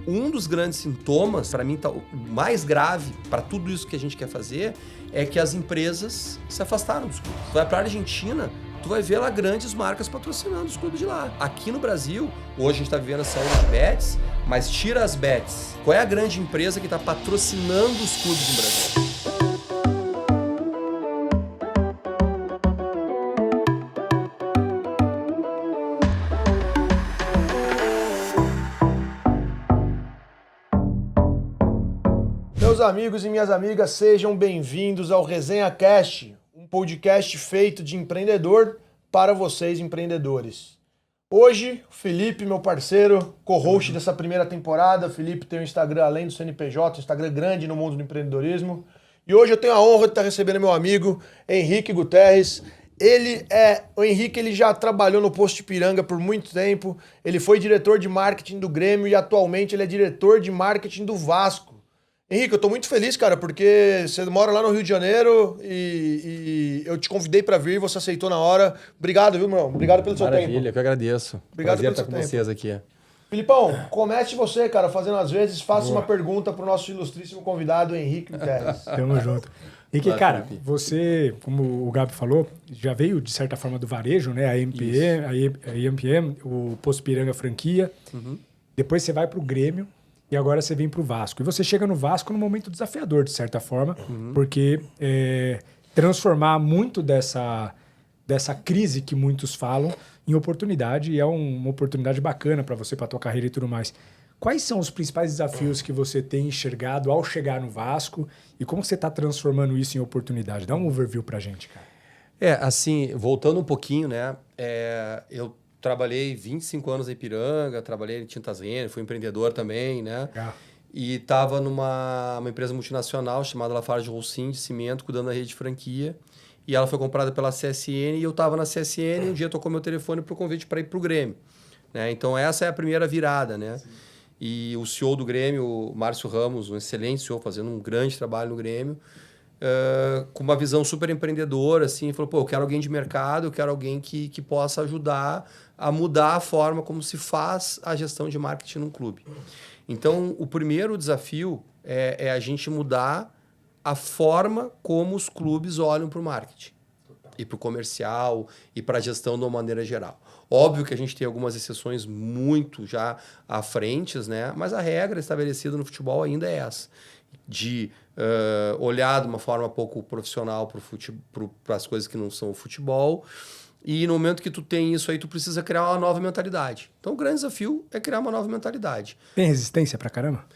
Um dos grandes sintomas, para mim, o mais grave para tudo isso que a gente quer fazer, é que as empresas se afastaram dos clubes. Tu vai para a Argentina, tu vai ver lá grandes marcas patrocinando os clubes de lá. Aqui no Brasil, hoje a gente está vivendo essa onda de bets, mas tira as bets. Qual é a grande empresa que está patrocinando os clubes no Brasil? Meus amigos e minhas amigas, sejam bem-vindos ao Resenha Cast, um podcast feito de empreendedor para vocês empreendedores. Hoje, o Felipe, meu parceiro, co-host dessa primeira temporada. O Felipe tem um Instagram além do CNPJ, um Instagram grande no mundo do empreendedorismo. E hoje eu tenho a honra de estar recebendo meu amigo Henrique Guterres. O Henrique ele já trabalhou no Posto Ipiranga por muito tempo, ele foi diretor de marketing do Grêmio e atualmente ele é diretor de marketing do Vasco. Henrique, eu tô muito feliz, cara, porque você mora lá no Rio de Janeiro e eu te convidei pra vir e você aceitou na hora. Obrigado, viu, meu irmão? Obrigado pelo seu tempo. Maravilha, que eu agradeço. Obrigado Prazer pelo estar seu com vocês aqui. Filipão, comece você, cara, fazendo às vezes. Faça uma pergunta pro nosso ilustríssimo convidado, Henrique Guterres. Tamo junto. Henrique, cara, você, como o Gabi falou, já veio, de certa forma, do varejo, né? A EMPM, o Posto Ipiranga franquia. Uhum. Depois você vai pro Grêmio. E agora você vem para o Vasco. E você chega no Vasco num momento desafiador, de certa forma, porque transformar muito dessa crise que muitos falam em oportunidade, e é uma oportunidade bacana para você, para a tua carreira e tudo mais. Quais são os principais desafios que você tem enxergado ao chegar no Vasco e como você está transformando isso em oportunidade? Dá um overview para a gente, cara. Assim, voltando um pouquinho, né? Eu trabalhei 25 anos em Ipiranga, trabalhei em Tintas Renner, fui empreendedor também, né? E estava numa empresa multinacional chamada Lafarge Holcim de cimento, cuidando da rede de franquia. E ela foi comprada pela CSN e eu estava na CSN e um dia tocou meu telefone para o convite para ir para o Grêmio. Né? Então essa é a primeira virada, né? Sim. E o CEO do Grêmio, o Márcio Ramos, um excelente CEO, fazendo um grande trabalho no Grêmio, com uma visão super empreendedora, assim, falou, eu quero alguém de mercado, eu quero alguém que possa ajudar a mudar a forma como se faz a gestão de marketing num clube. Então, o primeiro desafio é a gente mudar a forma como os clubes olham para o marketing. E para o comercial, e para a gestão de uma maneira geral. Óbvio que a gente tem algumas exceções muito já à frente, né? Mas a regra estabelecida no futebol ainda é essa. De olhar de uma forma pouco profissional para as coisas que não são o futebol. E no momento que tu tem isso aí, tu precisa criar uma nova mentalidade. Então, o grande desafio é criar uma nova mentalidade. Tem resistência pra caramba?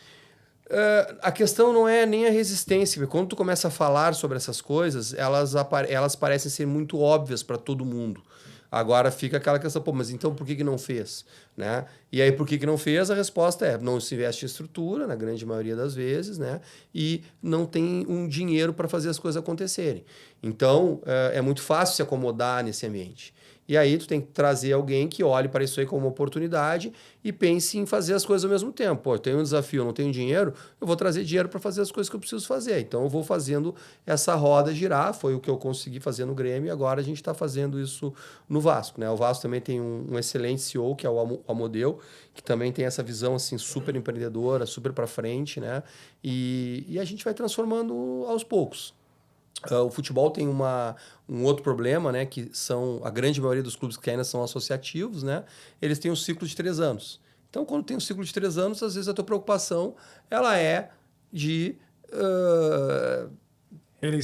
A questão não é nem a resistência. Porque quando tu começa a falar sobre essas coisas, elas parecem ser muito óbvias para todo mundo. Agora fica aquela questão, mas então por que não fez? Né? E aí, por que não fez? A resposta é, não se investe em estrutura, na grande maioria das vezes, né? E não tem um dinheiro para fazer as coisas acontecerem. Então, é muito fácil se acomodar nesse ambiente. E aí, tu tem que trazer alguém que olhe para isso aí como uma oportunidade e pense em fazer as coisas ao mesmo tempo. Eu tenho um desafio, eu não tenho dinheiro, eu vou trazer dinheiro para fazer as coisas que eu preciso fazer. Então, eu vou fazendo essa roda girar, foi o que eu consegui fazer no Grêmio e agora a gente está fazendo isso no Vasco. Né? O Vasco também tem um excelente CEO, que é o Amodeu, que também tem essa visão assim, super empreendedora, super para frente, né? E a gente vai transformando aos poucos. O futebol tem um outro problema, né? Que são a grande maioria dos clubes que ainda são associativos, né? Eles têm um ciclo de 3 anos. Então, quando tem um ciclo de 3 anos, às vezes a tua preocupação ela é de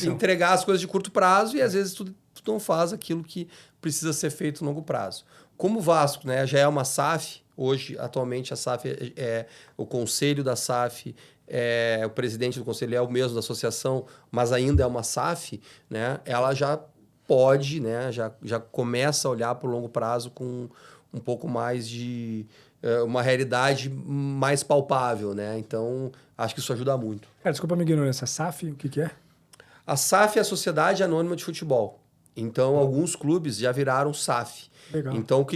entregar as coisas de curto prazo e às vezes tu não faz aquilo que precisa ser feito no longo prazo. Como o Vasco, né, já é uma SAF, hoje, atualmente, a SAF o conselho da SAF, o presidente do conselho é o mesmo da associação, mas ainda é uma SAF, né, ela já pode, né, já começa a olhar para o longo prazo com um pouco mais de uma realidade mais palpável. Né? Então, acho que isso ajuda muito. Cara, desculpa a minha ignorância, a SAF, o que é? A SAF é a Sociedade Anônima de Futebol. Então, alguns clubes já viraram SAF. Legal. Então,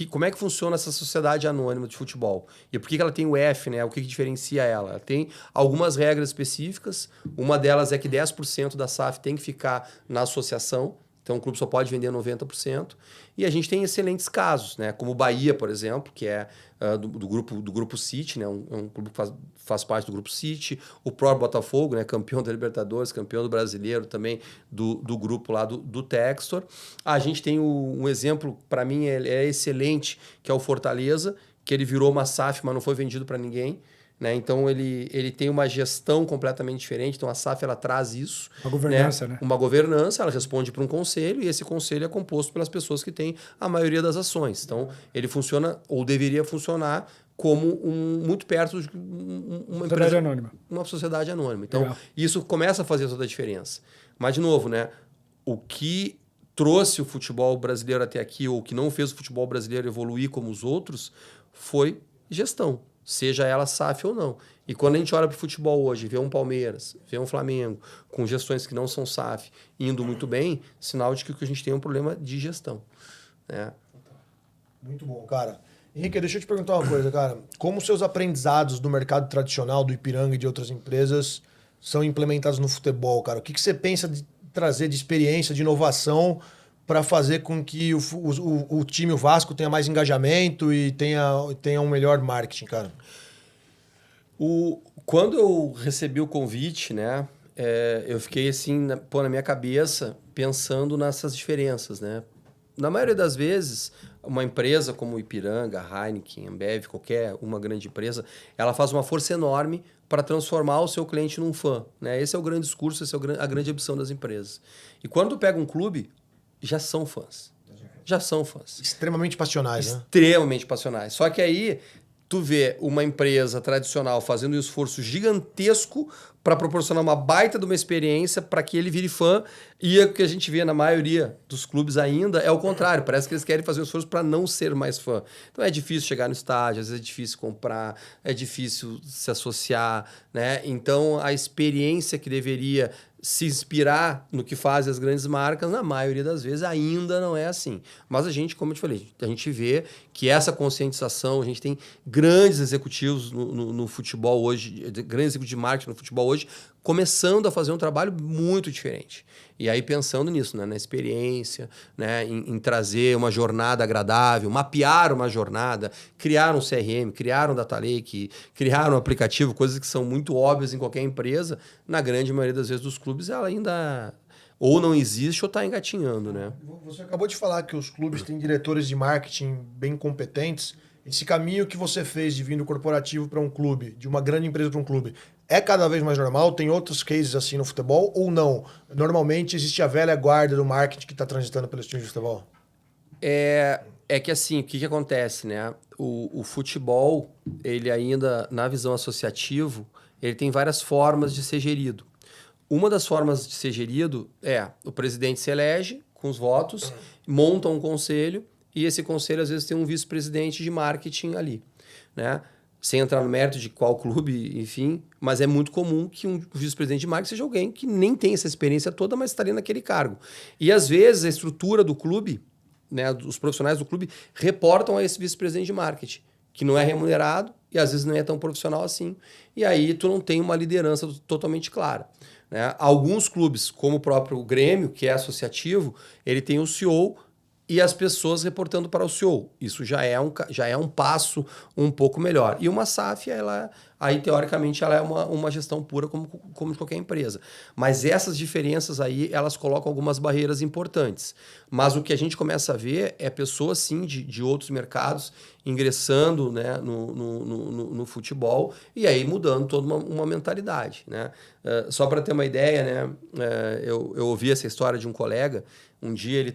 como é que funciona essa sociedade anônima de futebol? E por que ela tem o F, né? O que diferencia ela? Ela tem algumas regras específicas. Uma delas é que 10% da SAF tem que ficar na associação. Então, o clube só pode vender 90%. E a gente tem excelentes casos, né? Como o Bahia, por exemplo, que é do grupo City, né? Um clube que faz parte do grupo City. O próprio Botafogo, né? Campeão da Libertadores, campeão do Brasileiro também do grupo lá do Textor. A gente tem um exemplo, para mim, é excelente, que é o Fortaleza, que ele virou uma SAF, mas não foi vendido para ninguém. Né? Então, ele tem uma gestão completamente diferente. Então, a SAF ela traz isso. Uma governança, né? Uma governança, ela responde para um conselho e esse conselho é composto pelas pessoas que têm a maioria das ações. Então, ele funciona, ou deveria funcionar, como muito perto de uma empresa anônima. Uma sociedade anônima. Então, Legal. isso começa a fazer toda a diferença. Mas, de novo, né? O que trouxe o futebol brasileiro até aqui, ou que não fez o futebol brasileiro evoluir como os outros, foi gestão. Seja ela SAF ou não. E quando a gente olha para o futebol hoje, vê um Palmeiras, vê um Flamengo, com gestões que não são SAF, indo muito bem, sinal de que a gente tem um problema de gestão. Né? Muito bom, cara. Henrique, deixa eu te perguntar uma coisa, cara. Como seus aprendizados do mercado tradicional, do Ipiranga e de outras empresas, são implementados no futebol, cara? O que você pensa de trazer de experiência, de inovação, para fazer com que o time, o Vasco, tenha mais engajamento e tenha um melhor marketing, cara? Quando eu recebi o convite, né, eu fiquei assim, na minha cabeça, pensando nessas diferenças. Né? Na maioria das vezes, uma empresa como Ipiranga, Heineken, Ambev, qualquer uma grande empresa, ela faz uma força enorme para transformar o seu cliente num fã. Né? Esse é o grande discurso, essa é a grande ambição das empresas. E quando tu pega um clube, já são fãs. Já são fãs. Extremamente passionais, né? Extremamente passionais. Só que aí tu vê uma empresa tradicional fazendo um esforço gigantesco para proporcionar uma baita de uma experiência para que ele vire fã. E o que a gente vê na maioria dos clubes ainda é o contrário. Parece que eles querem fazer um esforço para não ser mais fã. Então é difícil chegar no estádio, às vezes é difícil comprar, é difícil se associar. Né? Então a experiência que deveria se inspirar no que fazem as grandes marcas, na maioria das vezes ainda não é assim. Mas a gente, como eu te falei, a gente vê que essa conscientização, a gente tem grandes executivos no futebol hoje, grandes executivos de marketing no futebol hoje, começando a fazer um trabalho muito diferente. E aí pensando nisso, né? Na experiência, né? Em trazer uma jornada agradável, mapear uma jornada, criar um CRM, criar um data lake, criar um aplicativo, coisas que são muito óbvias em qualquer empresa, na grande maioria das vezes dos clubes ela ainda ou não existe ou está engatinhando. Né? Você acabou de falar que os clubes têm diretores de marketing bem competentes. Esse caminho que você fez de vir do corporativo para um clube, de uma grande empresa para um clube, é cada vez mais normal? Tem outros cases assim no futebol ou não? Normalmente existe a velha guarda do marketing que está transitando pelos times de futebol? É que assim, o que acontece, né? O futebol, ele ainda, na visão associativa, ele tem várias formas de ser gerido. Uma das formas de ser gerido é o presidente se elege com os votos, monta um conselho e esse conselho às vezes tem um vice-presidente de marketing ali, né? Sem entrar no mérito de qual clube, enfim, mas é muito comum que um vice-presidente de marketing seja alguém que nem tem essa experiência toda, mas estaria naquele cargo. E às vezes a estrutura do clube, né, os profissionais do clube reportam a esse vice-presidente de marketing, que não é remunerado e às vezes não é tão profissional assim. E aí tu não tem uma liderança totalmente clara. Né? Alguns clubes, como o próprio Grêmio, que é associativo, ele tem o CEO e as pessoas reportando para o CEO. Isso já é um passo um pouco melhor. E uma SAF, aí teoricamente, ela é uma gestão pura como de qualquer empresa. Mas essas diferenças aí, elas colocam algumas barreiras importantes. Mas o que a gente começa a ver é pessoas, sim, de outros mercados ingressando, né, no futebol e aí mudando toda uma mentalidade. Né? Só para ter uma ideia, né, eu ouvi essa história de um colega, um dia ele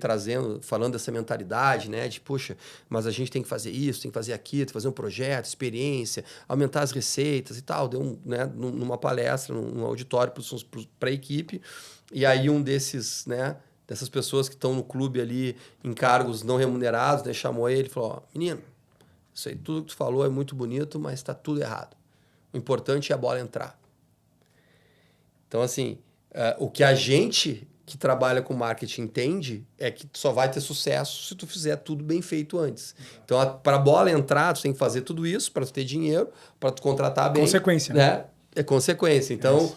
falando dessa mentalidade, né, de, poxa, mas a gente tem que fazer isso, tem que fazer aquilo, tem que fazer um projeto, experiência, aumentar as receitas e tal. Deu numa palestra, num auditório para a equipe, e aí um dessas pessoas que estão no clube ali em cargos não remunerados, né, chamou ele e falou, menino, isso aí tudo que tu falou é muito bonito, mas está tudo errado. O importante é a bola entrar. Então, assim, o que a gente que trabalha com marketing entende é que tu só vai ter sucesso se tu fizer tudo bem feito antes. Então, para a bola entrar, tu tem que fazer tudo isso para tu ter dinheiro, para tu contratar bem. Consequência. Né? É consequência. Então,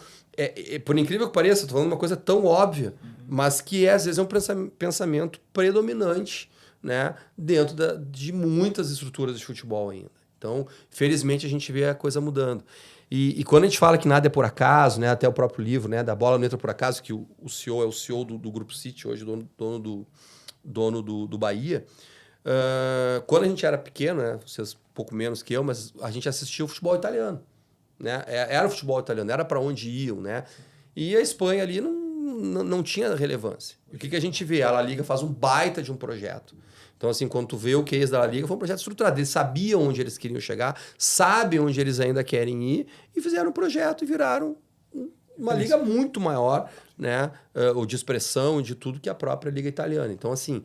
por incrível que pareça, estou falando uma coisa tão óbvia, mas que às vezes é um pensamento predominante, né, dentro de muitas estruturas de futebol ainda. Então, felizmente, a gente vê a coisa mudando. E quando a gente fala que nada é por acaso, né, até o próprio livro, né, da bola não entra por acaso, que o CEO é o CEO do Grupo City, hoje dono do Bahia. Quando a gente era pequeno, né, vocês um pouco menos que eu, mas a gente assistia o futebol italiano. Né? Era o futebol italiano, era para onde iam. Né? E a Espanha ali não tinha relevância. E o que a gente vê? A La Liga faz um baita de um projeto. Então, assim, quando tu vê o case da La Liga, foi um projeto estruturado. Eles sabiam onde eles queriam chegar, sabem onde eles ainda querem ir, e fizeram um projeto e viraram uma liga muito maior, né? Ou de expressão, de tudo, que a própria Liga Italiana. Então, assim,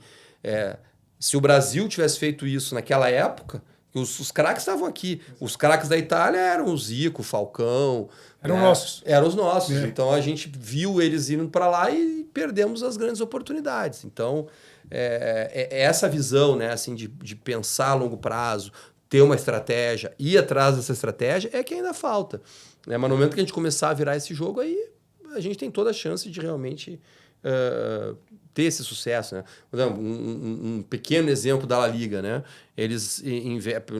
se o Brasil tivesse feito isso naquela época, os craques estavam aqui. Os craques da Itália eram o Zico, o Falcão. Eram nossos. Eram os nossos. Então, a gente viu eles indo para lá e perdemos as grandes oportunidades. Então, essa visão, né, assim, de pensar a longo prazo, ter uma estratégia, ir atrás dessa estratégia, é que ainda falta. Mas no momento que a gente começar a virar esse jogo, aí a gente tem toda a chance de realmente ter esse sucesso. Né? Um pequeno exemplo da La Liga, né? Eles,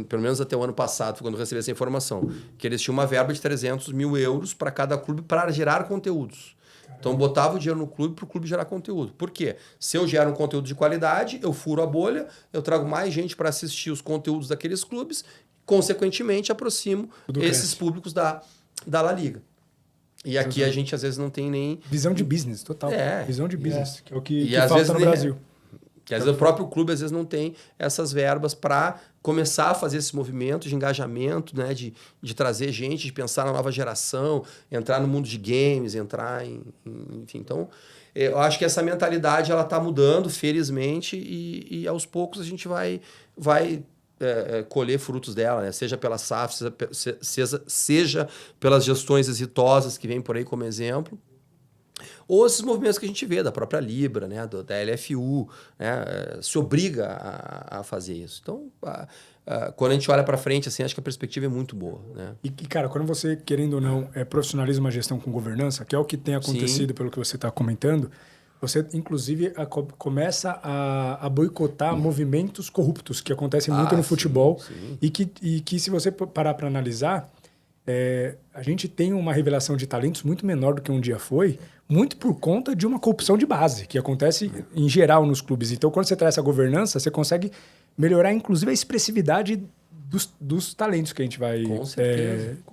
pelo menos até o ano passado, quando eu recebi essa informação, que eles tinham uma verba de 300 mil euros para cada clube para gerar conteúdos. Então, botava o dinheiro no clube para o clube gerar conteúdo. Por quê? Se eu gero um conteúdo de qualidade, eu furo a bolha, eu trago mais gente para assistir os conteúdos daqueles clubes, consequentemente, aproximo esses públicos da La Liga. E aqui a gente, às vezes, não tem nem... Visão de business, total. Visão de business, que é o que falta no Brasil. Que às vezes o próprio clube, às vezes, não tem essas verbas para começar a fazer esse movimento de engajamento, né? De trazer gente, de pensar na nova geração, entrar no mundo de games, entrar enfim, então, eu acho que essa mentalidade ela está mudando, felizmente, e aos poucos a gente vai colher frutos dela, né? Seja pela SAF, seja pelas gestões exitosas que vêm por aí como exemplo, ou esses movimentos que a gente vê da própria Libra, né, da LFU, né, se obriga a fazer isso. Então, quando a gente olha para frente, assim, acho que a perspectiva é muito boa. Né? E, cara, quando você, querendo ou não, profissionaliza uma gestão com governança, que é o que tem acontecido, pelo que você está comentando, você, inclusive, começa a boicotar movimentos corruptos, que acontecem muito no futebol, sim. E que, se você parar para analisar, a gente tem uma revelação de talentos muito menor do que um dia foi, muito por conta de uma corrupção de base, que acontece em geral nos clubes. Então, quando você traz essa governança, você consegue melhorar, inclusive, a expressividade dos talentos que a gente vai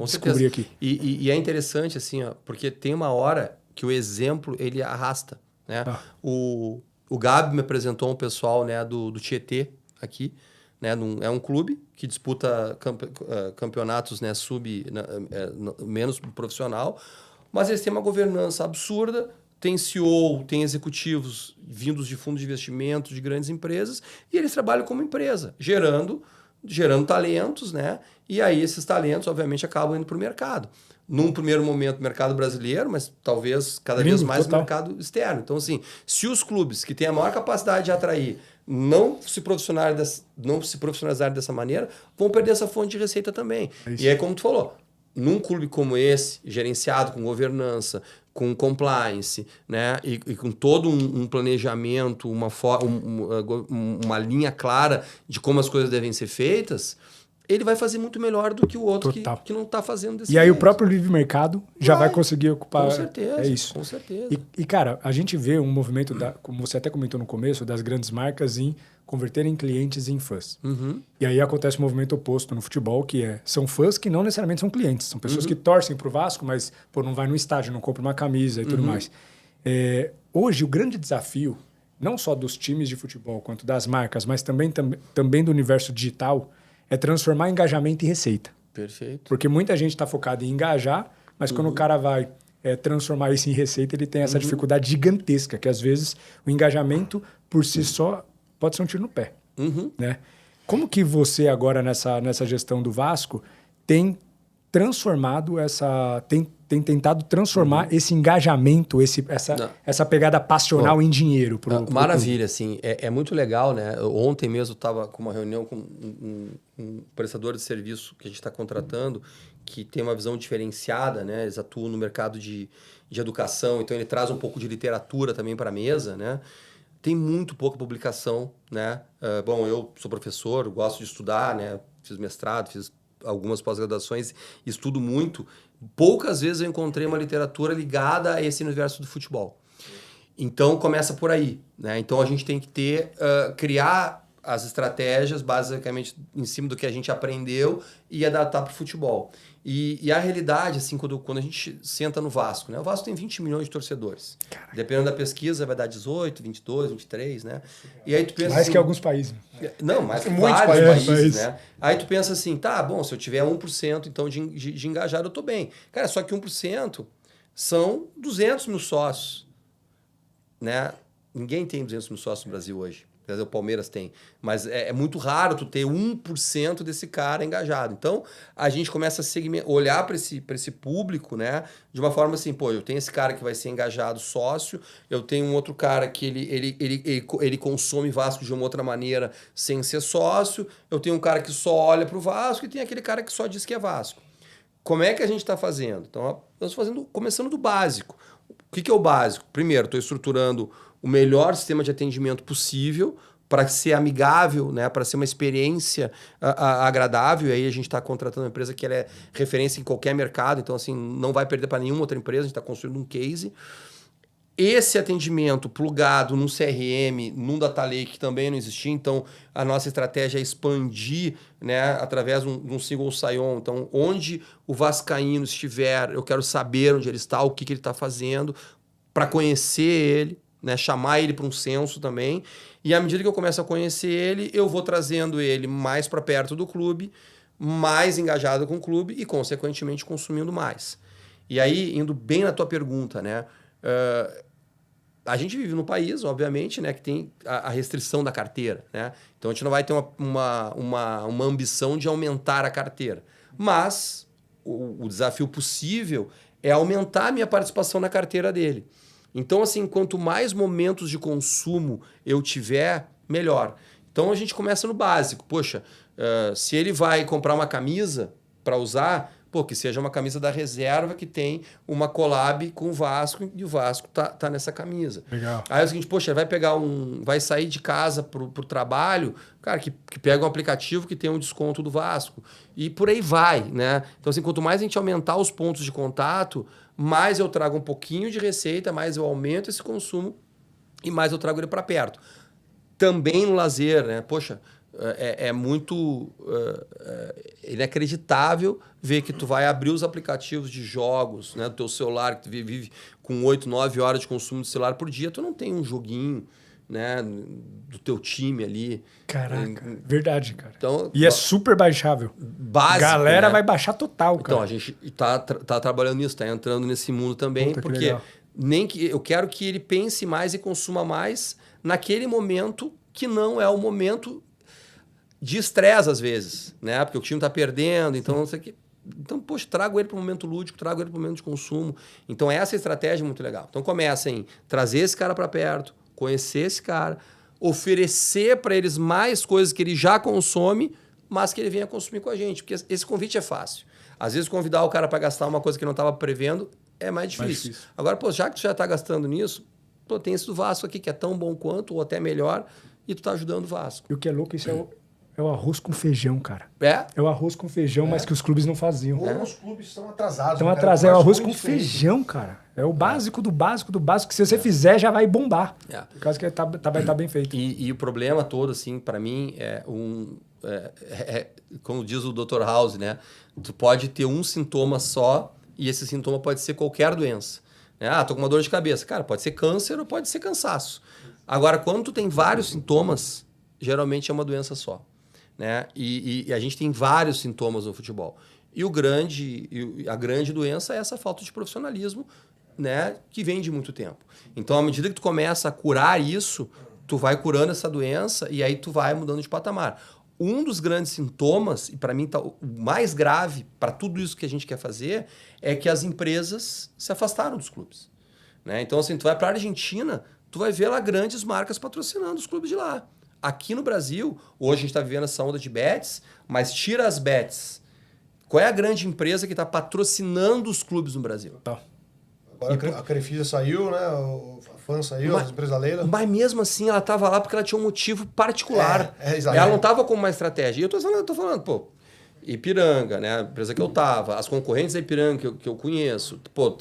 descobrir aqui. E é interessante, assim, porque tem uma hora que o exemplo ele arrasta. Né? O Gabi me apresentou um pessoal, né, do Tietê aqui. Né, é um clube que disputa campeonatos, né, menos profissional, mas eles têm uma governança absurda, tem CEO, tem executivos vindos de fundos de investimento de grandes empresas, e eles trabalham como empresa, gerando talentos, né? E aí esses talentos, obviamente, acabam indo para o mercado. Num primeiro momento, mercado brasileiro, mas talvez cada vez mais no mercado externo. Então, assim, se os clubes que têm a maior capacidade de atrair não se profissionalizarem dessa maneira, vão perder essa fonte de receita também. E aí, como tu falou, num clube como esse, gerenciado com governança, com compliance, né, e com todo um planejamento, uma linha clara de como as coisas devem ser feitas, ele vai fazer muito melhor do que o outro que não está fazendo desse jeito. E aí o próprio livre mercado já vai conseguir ocupar... Com certeza. É isso. Com certeza. E, cara, a gente vê um movimento, como você até comentou no começo, das grandes marcas em converterem clientes em fãs. Uhum. E aí acontece o movimento oposto no futebol, que são fãs que não necessariamente são clientes. São pessoas que torcem pro Vasco, mas não vai no estádio, não compra uma camisa e tudo mais. Hoje, o grande desafio, não só dos times de futebol, quanto das marcas, mas também do universo digital, é transformar engajamento em receita. Perfeito. Porque muita gente está focada em engajar, mas quando o cara vai transformar isso em receita, ele tem essa dificuldade gigantesca, que às vezes o engajamento por si só pode ser um tiro no pé. Né? Como que você agora, nessa gestão do Vasco, tem transformado tem tentado transformar esse engajamento, essa pegada passional em dinheiro? Maravilha, assim, é muito legal, né? Ontem mesmo estava com uma reunião com um prestador de serviço que a gente está contratando, que tem uma visão diferenciada, né? Eles atuam no mercado de educação, então ele traz um pouco de literatura também para a mesa, né? Tem muito pouca publicação, né? Bom, eu sou professor, gosto de estudar, né? Fiz mestrado, fiz algumas pós-graduações, estudo muito. Poucas vezes eu encontrei uma literatura ligada a esse universo do futebol. Então, começa por aí, né? Então, a gente tem que criar as estratégias basicamente em cima do que a gente aprendeu e adaptar para o futebol. E a realidade, assim, quando a gente senta no Vasco, né? O Vasco tem 20 milhões de torcedores. Caraca. Dependendo da pesquisa, vai dar 18, 22, 23, né? E aí tu pensa mais assim, que alguns países. Não, mais que vários países, né? Aí tu pensa assim, tá, bom, se eu tiver 1% então, de engajado, eu tô bem. Cara, só que 1% são 200 mil sócios, né? Ninguém tem 200 mil sócios no Brasil hoje. Quer dizer, o Palmeiras tem. Mas é muito raro tu ter 1% desse cara engajado. Então, a gente começa a olhar para esse público, né? De uma forma assim, pô, eu tenho esse cara que vai ser engajado sócio, eu tenho um outro cara que ele consome Vasco de uma outra maneira sem ser sócio, eu tenho um cara que só olha para o Vasco e tem aquele cara que só diz que é Vasco. Como é que a gente está fazendo? Então, nós estamos começando do básico. O que é o básico? Primeiro, estou estruturando o melhor sistema de atendimento possível para ser amigável, né? Para ser uma experiência agradável. E aí a gente está contratando uma empresa que ela é referência em qualquer mercado, então assim, não vai perder para nenhuma outra empresa, a gente está construindo um case. Esse atendimento plugado num CRM, num data lake que também não existia, então a nossa estratégia é expandir, né, através de um single sign-on. Então, onde o vascaíno estiver, eu quero saber onde ele está, o que ele está fazendo, para conhecer ele, né, chamar ele para um censo também. E à medida que eu começo a conhecer ele, eu vou trazendo ele mais para perto do clube, mais engajado com o clube e, consequentemente, consumindo mais. E aí, indo bem na tua pergunta, né? A gente vive num país, obviamente, né, que tem a restrição da carteira, né? Então, a gente não vai ter uma ambição de aumentar a carteira. Mas o desafio possível é aumentar a minha participação na carteira dele. Então, assim, quanto mais momentos de consumo eu tiver, melhor. Então, a gente começa no básico. Poxa, se ele vai comprar uma camisa para usar, pô, que seja uma camisa da reserva que tem uma collab com o Vasco e o Vasco tá nessa camisa. Legal. Aí é o seguinte, poxa, vai sair de casa pro trabalho, cara, que pega um aplicativo que tem um desconto do Vasco. E por aí vai, né? Então, assim, quanto mais a gente aumentar os pontos de contato, mais eu trago um pouquinho de receita, mais eu aumento esse consumo e mais eu trago ele para perto. Também no lazer, né? Poxa, é muito inacreditável ver que tu vai abrir os aplicativos de jogos, né, do teu celular, que tu vive com 8, 9 horas de consumo de celular por dia, tu não tem um joguinho, né, do teu time ali. Caraca, verdade, cara. Então, e é super baixável. Básico, galera, né? Vai baixar total, cara. Então, a gente tá trabalhando nisso, tá entrando nesse mundo também, Puta, porque eu quero que ele pense mais e consuma mais naquele momento que não é o momento de estresse, às vezes, né? Porque o time tá perdendo, então não sei o que. Então, poxa, trago ele para o momento lúdico, trago ele para o momento de consumo. Então, essa estratégia é muito legal. Então, começa em trazer esse cara para perto, conhecer esse cara, oferecer para eles mais coisas que ele já consome, mas que ele venha consumir com a gente. Porque esse convite é fácil. Às vezes, convidar o cara para gastar uma coisa que não estava prevendo é mais difícil. Agora, pô, já que tu já está gastando nisso, pô, tem esse do Vasco aqui que é tão bom quanto, ou até melhor, e tu tá ajudando o Vasco. E o que é louco, isso é o arroz com feijão, cara. É o arroz com feijão, mas que os clubes não faziam. Ou os clubes estão atrasados. Estão atrasados. É o arroz com feijão, cara. É o básico do básico do básico. Que se você fizer, já vai bombar. Por causa que vai estar bem feito. E o problema todo, assim, para mim, como diz o Dr. House, né? Tu pode ter um sintoma só e esse sintoma pode ser qualquer doença. Tô com uma dor de cabeça. Cara, pode ser câncer ou pode ser cansaço. Agora, quando tu tem vários sintomas, geralmente é uma doença só. Né? E a gente tem vários sintomas no futebol. E a grande doença é essa falta de profissionalismo, né, que vem de muito tempo. Então, à medida que tu começa a curar isso, tu vai curando essa doença e aí tu vai mudando de patamar. Um dos grandes sintomas, e para mim tá o mais grave para tudo isso que a gente quer fazer, é que as empresas se afastaram dos clubes. Né? Então, assim, tu vai para a Argentina, tu vai ver lá grandes marcas patrocinando os clubes de lá. Aqui no Brasil, hoje a gente está vivendo essa onda de bets, mas tira as bets Qual é a grande empresa que está patrocinando os clubes no Brasil? Tá. Agora a Crefisa saiu, né? A FAN saiu, as empresas da Leila. Mas mesmo assim, ela estava lá porque ela tinha um motivo particular. Ela não estava com uma estratégia. E eu tô falando, pô, Ipiranga, né? A empresa que eu tava, as concorrentes da Ipiranga que eu conheço. Pô,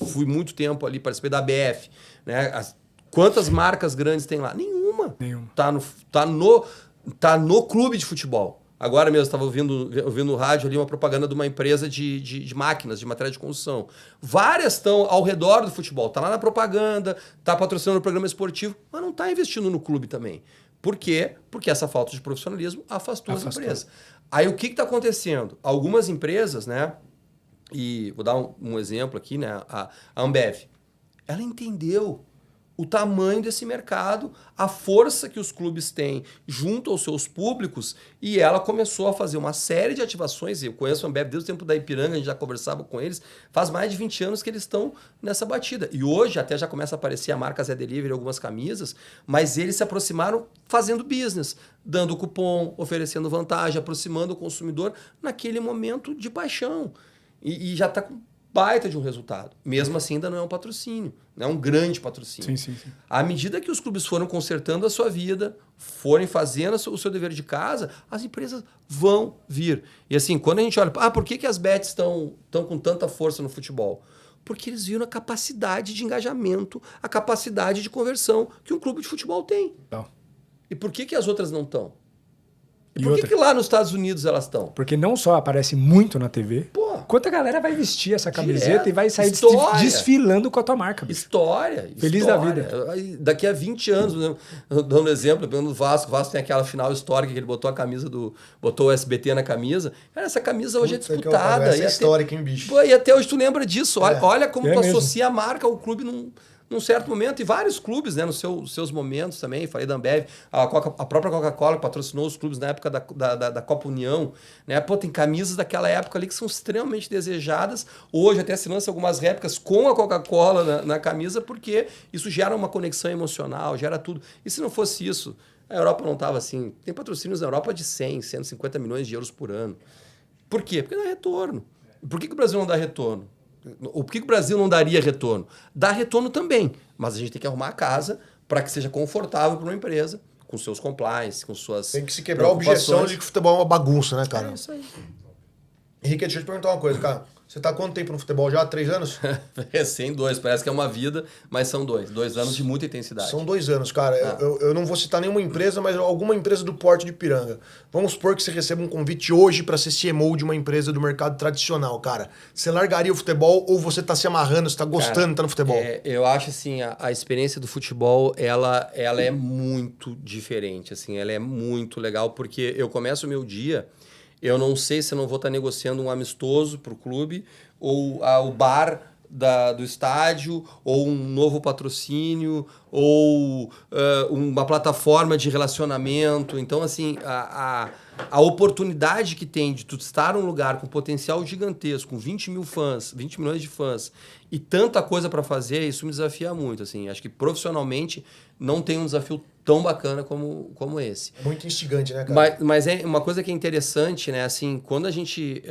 fui muito tempo ali, participei da ABF, né? Quantas marcas grandes tem lá? Nenhuma. Tá no clube de futebol. Agora mesmo estava ouvindo no rádio ali uma propaganda de uma empresa de máquinas, de material de construção. Várias estão ao redor do futebol. Está lá na propaganda, está patrocinando o programa esportivo, mas não está investindo no clube também. Por quê? Porque essa falta de profissionalismo afastou as empresas. Aí o que está acontecendo? Algumas empresas, né? E vou dar um exemplo aqui, né? A Ambev. Ela entendeu o tamanho desse mercado, a força que os clubes têm junto aos seus públicos, e ela começou a fazer uma série de ativações. Eu conheço a Ambev desde o tempo da Ipiranga, a gente já conversava com eles, faz mais de 20 anos que eles estão nessa batida. E hoje até já começa a aparecer a marca Zé Delivery, algumas camisas, mas eles se aproximaram fazendo business, dando cupom, oferecendo vantagem, aproximando o consumidor naquele momento de paixão. E já está com baita de um resultado. Mesmo assim, ainda não é um patrocínio. Não é um grande patrocínio. Sim. À medida que os clubes foram consertando a sua vida, forem fazendo o seu dever de casa, as empresas vão vir. E assim, quando a gente olha... por que as bets estão com tanta força no futebol? Porque eles viram a capacidade de engajamento, a capacidade de conversão que um clube de futebol tem. Não. E por que as outras não estão? E por que lá nos Estados Unidos elas estão? Porque não só aparece muito na TV, quanta galera vai vestir essa camiseta e vai sair desfilando com a tua marca. Bicho. Feliz da vida. Daqui a 20 anos, dando exemplo, do Vasco. O Vasco tem aquela final histórica que ele botou a camisa botou o SBT na camisa. Cara, essa camisa hoje é disputada. Essa é histórica, hein, bicho? Pô, e até hoje tu lembra disso. Olha como tu associa a marca ao clube num certo momento, e vários clubes, né, nos seus momentos também. Falei da Ambev, a própria Coca-Cola patrocinou os clubes na época da Copa União, né? Pô, tem camisas daquela época ali que são extremamente desejadas. Hoje até se lança algumas réplicas com a Coca-Cola na camisa, porque isso gera uma conexão emocional, gera tudo. E se não fosse isso, a Europa não estava assim. Tem patrocínios na Europa de 100, 150 milhões de euros por ano. Por quê? Porque dá retorno. Por que o Brasil não dá retorno? Por que o Brasil não daria retorno? Dá retorno também, mas a gente tem que arrumar a casa para que seja confortável para uma empresa, com seus compliance, com suas... Tem que se quebrar a objeção de que o futebol é uma bagunça, né, cara? É isso aí. Henrique, deixa eu te perguntar uma coisa, cara. Você tá há quanto tempo no futebol já? 3 anos? Recém 2, parece que é uma vida, mas são 2. 2 anos de muita intensidade. São 2 anos, cara. Eu não vou citar nenhuma empresa, mas alguma empresa do porte de Ipiranga. Vamos supor que você receba um convite hoje para ser CMO de uma empresa do mercado tradicional, cara. Você largaria o futebol ou você tá se amarrando, você tá gostando de estar no futebol? Eu acho assim, a experiência do futebol, ela é muito diferente, assim, ela é muito legal, porque eu começo o meu dia... Eu não sei se eu não vou estar negociando um amistoso para o clube, ou o bar do estádio, ou um novo patrocínio, ou uma plataforma de relacionamento. Então, assim, a oportunidade que tem de tu estar num lugar com potencial gigantesco, com 20 mil fãs, 20 milhões de fãs, e tanta coisa para fazer, isso me desafia muito. Assim. Acho que profissionalmente não tem um desafio tão bacana como esse. Muito instigante, né, cara? Mas é uma coisa que é interessante, né? Assim, quando a gente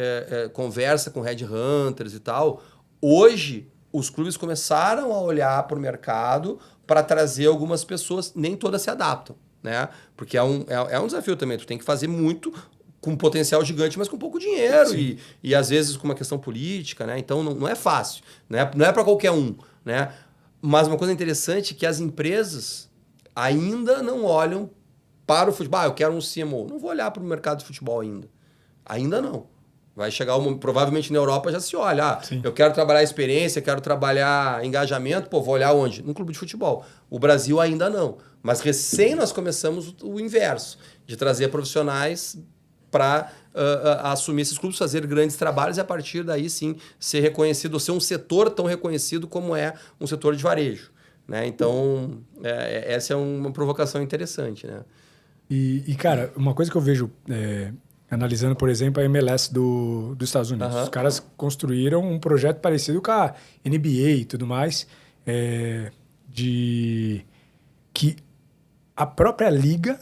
conversa com headhunters e tal, hoje os clubes começaram a olhar para o mercado para trazer algumas pessoas, nem todas se adaptam, né? Porque é um desafio também, tu tem que fazer muito com potencial gigante, mas com pouco dinheiro e às vezes com uma questão política, né? Então não é fácil, né? Não é para qualquer um, né? Mas uma coisa interessante é que as empresas ainda não olham para o futebol. Eu quero um CMO. Não vou olhar para o mercado de futebol ainda. Ainda não. Vai chegar provavelmente na Europa já se olha. Eu quero trabalhar experiência, quero trabalhar engajamento. Pô, vou olhar onde? No clube de futebol. O Brasil ainda não. Mas recém nós começamos o inverso, de trazer profissionais para assumir esses clubes, fazer grandes trabalhos e a partir daí sim ser reconhecido, ou ser um setor tão reconhecido como é um setor de varejo. Né? Então, essa é uma provocação interessante. Né? E, cara, uma coisa que eu vejo, analisando, por exemplo, a MLS dos Estados Unidos. Os caras construíram um projeto parecido com a NBA e tudo mais, de que a própria liga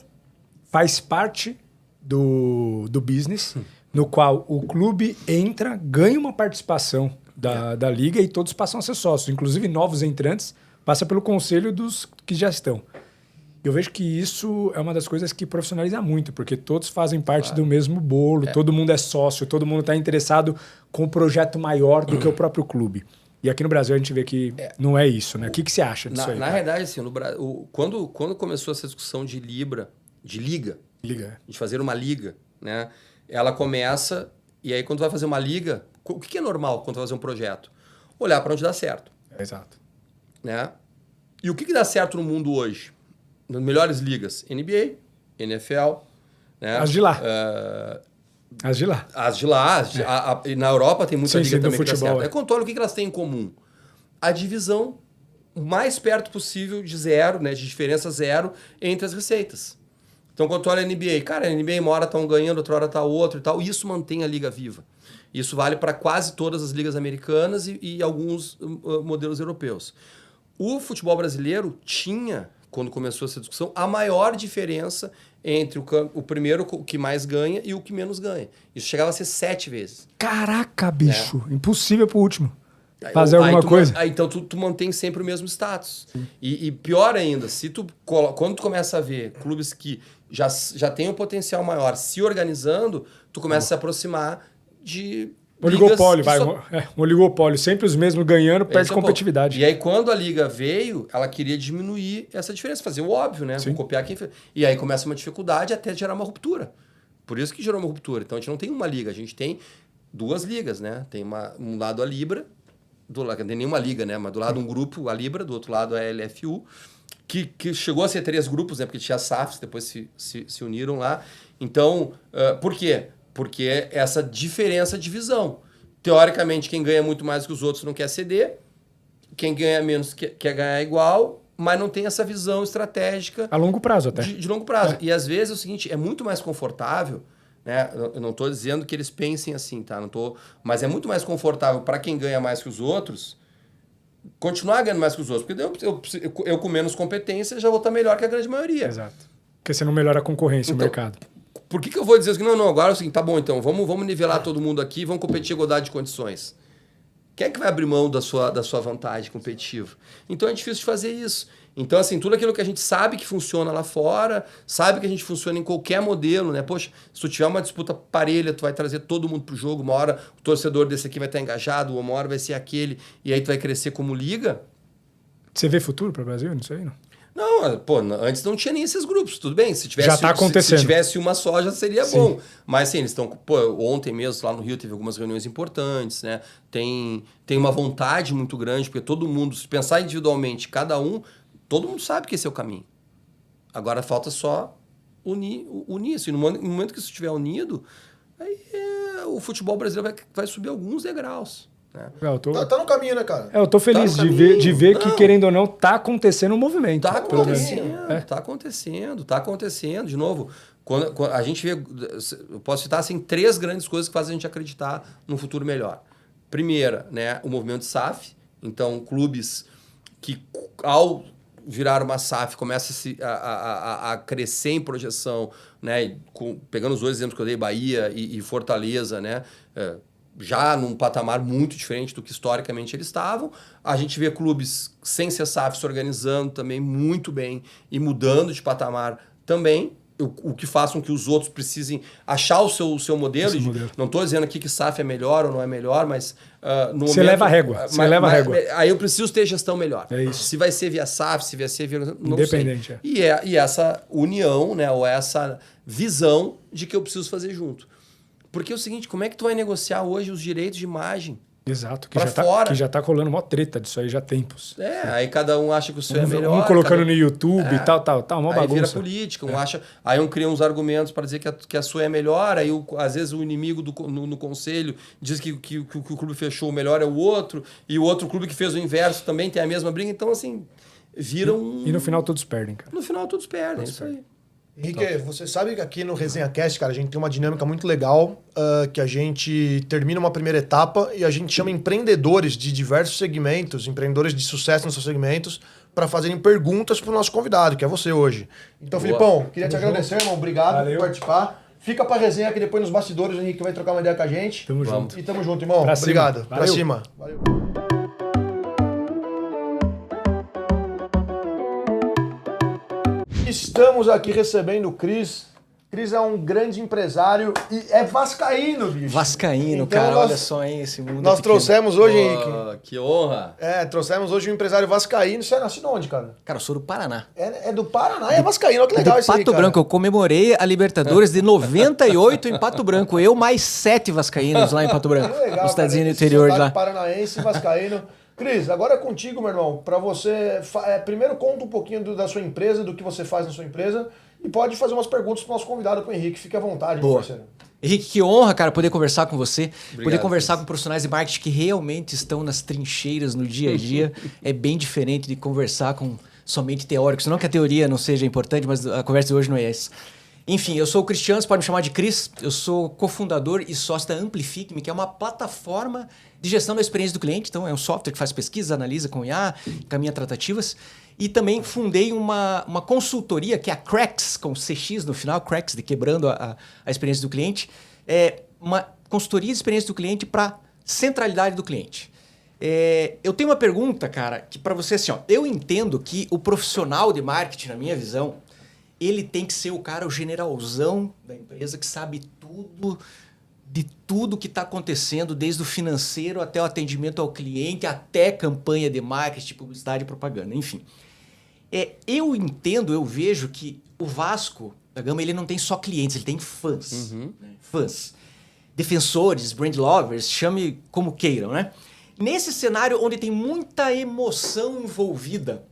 faz parte do business, no qual o clube entra, ganha uma participação da liga e todos passam a ser sócios. Inclusive, novos entrantes passam pelo conselho dos que já estão. Eu vejo que isso é uma das coisas que profissionaliza muito, porque todos fazem parte do mesmo bolo, todo mundo é sócio, todo mundo está interessado com um projeto maior do que o próprio clube. E aqui no Brasil a gente vê que não é isso, né? O que você acha disso aí? Na realidade, assim, no Brasil, quando começou essa discussão de liga, de fazer uma liga, né? Ela começa, e aí quando vai fazer uma liga, o que é normal quando vai fazer um projeto? Olhar para onde dá certo. Exato. Né? E o que dá certo no mundo hoje? Nas melhores ligas, NBA, NFL, né? As de lá. As de lá. As de lá. E na Europa tem muita liga também futebol, que dá certo. Aí quando olha o que elas têm em comum? A divisão o mais perto possível de zero, né? De diferença zero entre as receitas. Então quando tu olha a NBA, cara, a NBA uma hora estão ganhando, outra hora tá outro e tal. Isso mantém a liga viva. Isso vale para quase todas as ligas americanas e alguns modelos europeus. O futebol brasileiro tinha, quando começou essa discussão, a maior diferença entre o primeiro que mais ganha e o que menos ganha. Isso chegava a ser 7 vezes. Caraca, bicho. Impossível pro último fazer alguma coisa. Então tu mantém sempre o mesmo status. E pior ainda, quando tu começa a ver clubes que já têm um potencial maior se organizando, tu começa a se aproximar de... Oligopólio, um oligopólio, sempre os mesmos ganhando, perde competitividade. E aí, quando a liga veio, ela queria diminuir essa diferença, fazer o óbvio, né? Vou copiar quem fez. E aí começa uma dificuldade até gerar uma ruptura. Por isso que gerou uma ruptura. Então a gente não tem uma liga, a gente tem 2 ligas, né? Tem um lado a Libra, do lado, não tem nenhuma liga, né? Mas do lado um grupo, a Libra, do outro lado a LFU, que chegou a ser 3 grupos, né? Porque tinha SAFs, depois se uniram lá. Então, por quê? Porque essa diferença de visão. Teoricamente, quem ganha muito mais que os outros não quer ceder, quem ganha menos quer ganhar igual, mas não tem essa visão estratégica... A longo prazo até. De longo prazo. E às vezes é o seguinte, é muito mais confortável, né? Eu não estou dizendo que eles pensem assim, tá? Mas é muito mais confortável para quem ganha mais que os outros continuar ganhando mais que os outros. Porque eu com menos competência já vou estar melhor que a grande maioria. Exato. Porque você não melhora a concorrência, o mercado. Por que eu vou dizer assim? Não, agora é o seguinte, tá bom, então, vamos nivelar todo mundo aqui, vamos competir em igualdade de condições. Quem é que vai abrir mão da sua vantagem competitiva? Então é difícil de fazer isso. Então, assim, tudo aquilo que a gente sabe que funciona lá fora, sabe que a gente funciona em qualquer modelo, né? Poxa, se tu tiver uma disputa parelha, tu vai trazer todo mundo pro jogo, uma hora o torcedor desse aqui vai estar engajado, uma hora vai ser aquele, e aí tu vai crescer como liga. Você vê futuro para o Brasil nisso aí, não? Não, antes não tinha nem esses grupos, tudo bem. Se tivesse, já está acontecendo. Se tivesse uma só, já seria bom. Mas, assim, eles estão... ontem mesmo, lá no Rio, teve algumas reuniões importantes, né? Tem uma vontade muito grande, porque todo mundo, se pensar individualmente, todo mundo sabe que esse é o caminho. Agora falta só unir isso. E no momento que isso estiver unido, aí o futebol brasileiro vai subir alguns degraus. Tá no caminho, né, cara? Eu tô feliz de ver que, querendo ou não, tá acontecendo um movimento. Tá acontecendo. De novo, quando a gente vê... Eu posso citar assim, 3 grandes coisas que fazem a gente acreditar num futuro melhor. Primeira, né, o movimento SAF. Então, clubes que, ao virar uma SAF, começam a crescer em projeção, né? Pegando os 2 exemplos que eu dei, Bahia e Fortaleza, né? Já num patamar muito diferente do que historicamente eles estavam. A gente vê clubes sem ser SAF se organizando também muito bem e mudando de patamar também, o que faz com que os outros precisem achar o seu modelo. Não estou dizendo aqui que SAF é melhor ou não é melhor, mas... Você leva a régua. Aí eu preciso ter gestão melhor. É isso. Se vai ser via SAF, se vai ser via... Não Independente. sei. E essa união, né, ou essa visão de que eu preciso fazer junto. Porque é o seguinte, como é que tu vai negociar hoje os direitos de imagem? Exato, que já tá rolando uma treta disso aí já há tempos. Aí cada um acha que o seu é melhor. Um colocando no YouTube e tal, uma bagunça. Aí vira política, aí cria uns argumentos para dizer que a sua é melhor, aí às vezes o inimigo no conselho diz que o clube fechou o melhor é o outro, e o outro clube que fez o inverso também tem a mesma briga, então assim, viram... E no final todos perdem, cara. No final todos perdem, isso aí. Henrique, você sabe que aqui no Resenha Cast, cara, a gente tem uma dinâmica muito legal, que a gente termina uma primeira etapa e a gente chama empreendedores de diversos segmentos, empreendedores de sucesso nos seus segmentos, para fazerem perguntas para o nosso convidado, que é você hoje. Então, Filipão, queria te agradecer, irmão. Obrigado por participar. Fica pra resenha que depois nos bastidores o Henrique vai trocar uma ideia com a gente. Tamo junto. E tamo junto, irmão. Pra Obrigado. cima. Pra cima. Valeu. Estamos aqui recebendo o Cris. Cris é um grande empresário e é vascaíno, bicho. Vascaíno, então, cara, olha só, hein, esse mundo Nós trouxemos hoje, Henrique. Que honra. Trouxemos hoje um empresário vascaíno. Você é nascido onde, cara? Cara, eu sou do Paraná. É do Paraná, é vascaíno. Olha que legal isso aí, Pato cara. Branco, eu comemorei a Libertadores de 98 em Pato Branco. Eu mais 7 vascaínos lá em Pato Branco. Que legal, no cidadezinho cara, do interior esse de lá. Paranaense, vascaíno. Cris, agora é contigo, meu irmão. Para você, primeiro conta um pouquinho da sua empresa, do que você faz na sua empresa e pode fazer umas perguntas pro nosso convidado, pro Henrique. Fique à vontade, meu parceiro. Henrique, que honra, cara, poder conversar com você. Obrigado, poder conversar com profissionais de marketing que realmente estão nas trincheiras no dia a dia. É bem diferente de conversar com somente teóricos. Não que a teoria não seja importante, mas a conversa de hoje não é essa. Enfim, eu sou o Cristiano, você pode me chamar de Cris. Eu sou cofundador e sócio da Amplifique-me, que é uma plataforma de gestão da experiência do cliente. Então, é um software que faz pesquisa, analisa com IA, encaminha tratativas. E também fundei uma consultoria, que é a Cracks, com CX no final, Cracks, de quebrando a experiência do cliente. É uma consultoria de experiência do cliente para centralidade do cliente. Eu tenho uma pergunta, cara, que para você, assim, ó, eu entendo que o profissional de marketing, na minha visão, ele tem que ser o cara, o generalzão da empresa que sabe tudo, de tudo que está acontecendo, desde o financeiro até o atendimento ao cliente, até campanha de marketing, publicidade e propaganda, enfim. Eu entendo, eu vejo que o Vasco da Gama, ele não tem só clientes, ele tem fãs. Né? Fãs. Defensores, brand lovers, chame como queiram, né? Nesse cenário onde tem muita emoção envolvida,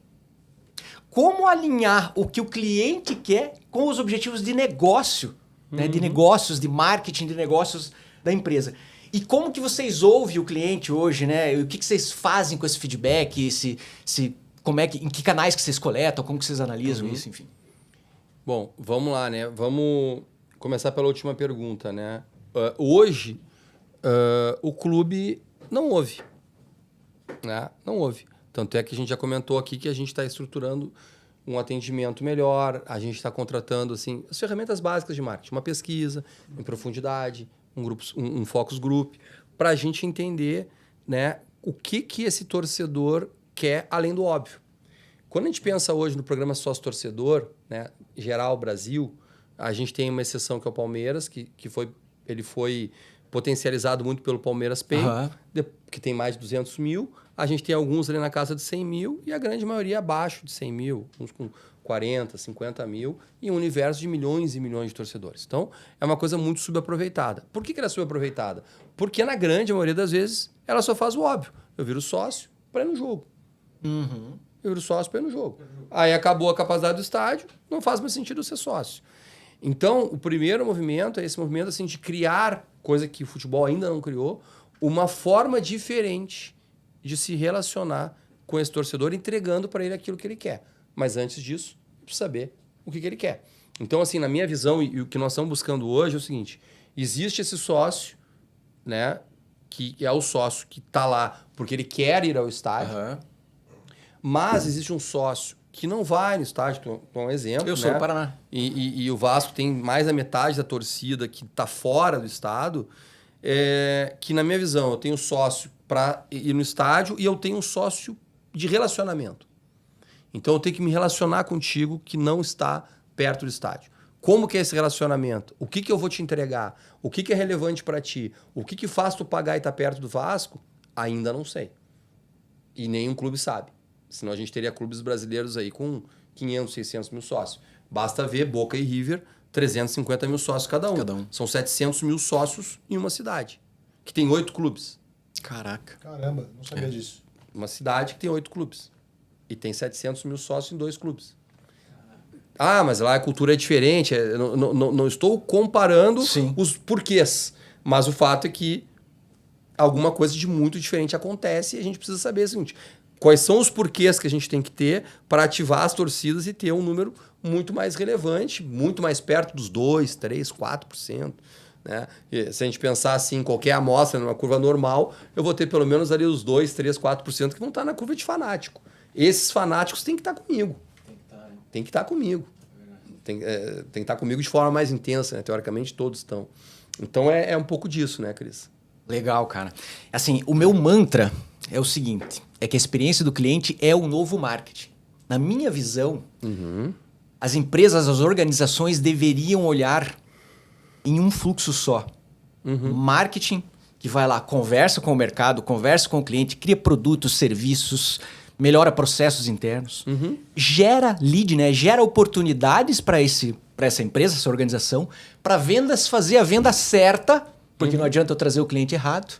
como alinhar o que o cliente quer com os objetivos de negócio, né? De negócios, de marketing, de negócios da empresa. E como que vocês ouvem o cliente hoje, né? O que vocês fazem com esse feedback, em que canais que vocês coletam, como que vocês analisam isso, enfim. Bom, vamos lá, né? Vamos começar pela última pergunta, né? Hoje, o clube não ouve. Né? Não ouve. Tanto é que a gente já comentou aqui que a gente está estruturando um atendimento melhor, a gente está contratando assim, as ferramentas básicas de marketing, uma pesquisa em profundidade, um focus group, para a gente entender, né, o que esse torcedor quer além do óbvio. Quando a gente pensa hoje no programa Sócio-Torcedor, né, geral Brasil, a gente tem uma exceção que é o Palmeiras, ele foi potencializado muito pelo Palmeiras Pay, que tem mais de 200 mil. A gente tem alguns ali na casa de 100 mil e a grande maioria abaixo de 100 mil, uns com 40, 50 mil, e um universo de milhões e milhões de torcedores. Então, é uma coisa muito subaproveitada. Por que ela é subaproveitada? Porque, na grande maioria das vezes, ela só faz o óbvio. Eu viro sócio para ir no jogo. Eu viro sócio para ir no jogo. Aí acabou a capacidade do estádio, não faz mais sentido ser sócio. Então, o primeiro movimento é esse movimento assim, de criar, coisa que o futebol ainda não criou, uma forma diferente de se relacionar com esse torcedor, entregando para ele aquilo que ele quer. Mas antes disso, precisa saber o que ele quer. Então, assim, na minha visão, e o que nós estamos buscando hoje é o seguinte: existe esse sócio, né, que é o sócio que está lá porque ele quer ir ao estádio, mas existe um sócio que não vai no estádio, tu é um exemplo. Eu sou do Paraná. E o Vasco tem mais da metade da torcida que está fora do estado, que, na minha visão, eu tenho sócio para ir no estádio e eu tenho um sócio de relacionamento. Então, eu tenho que me relacionar contigo que não está perto do estádio. Como que é esse relacionamento? O que eu vou te entregar? O que é relevante para ti? O que faz tu pagar e estar perto do Vasco? Ainda não sei. E nenhum clube sabe. Senão a gente teria clubes brasileiros aí com 500, 600 mil sócios. Basta ver Boca e River, 350 mil sócios cada um. São 700 mil sócios em uma cidade, que tem 8 clubes. Caraca. Caramba, não sabia disso. Uma cidade que tem 8 clubes. E tem 700 mil sócios em 2 clubes. Ah, mas lá a cultura é diferente. Não estou comparando os porquês. Mas o fato é que alguma coisa de muito diferente acontece e a gente precisa saber o seguinte: quais são os porquês que a gente tem que ter para ativar as torcidas e ter um número muito mais relevante, muito mais perto dos 2%, 3%, 4%. Né? E se a gente pensar assim, em qualquer amostra, numa curva normal, eu vou ter pelo menos ali os 2%, 3%, 4% que vão estar na curva de fanático. Esses fanáticos têm que estar comigo. Tem que estar comigo. tem que estar comigo de forma mais intensa, né? Teoricamente, todos estão. Então, é um pouco disso, né, Cris? Legal, cara. Assim, o meu mantra é o seguinte, é que a experiência do cliente é o novo marketing. Na minha visão, as empresas, as organizações deveriam olhar em um fluxo só. Marketing, que vai lá, conversa com o mercado, conversa com o cliente, cria produtos, serviços, melhora processos internos, gera lead, né? Gera oportunidades para essa empresa, essa organização, para vendas, fazer a venda certa, porque não adianta eu trazer o cliente errado.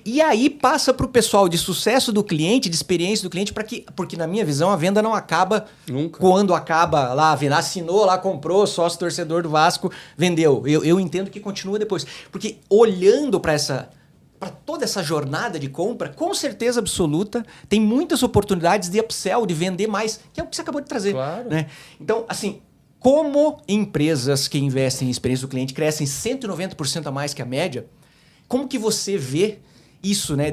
E aí passa para o pessoal de sucesso do cliente, de experiência do cliente, porque na minha visão a venda não acaba nunca. Quando acaba lá, a venda, assinou lá, comprou, sócio torcedor do Vasco, vendeu. Eu entendo que continua depois. Porque olhando para toda essa jornada de compra, com certeza absoluta, tem muitas oportunidades de upsell, de vender mais, que é o que você acabou de trazer. Claro. Né? Então, assim, como empresas que investem em experiência do cliente crescem 190% a mais que a média, como que você vê isso, né?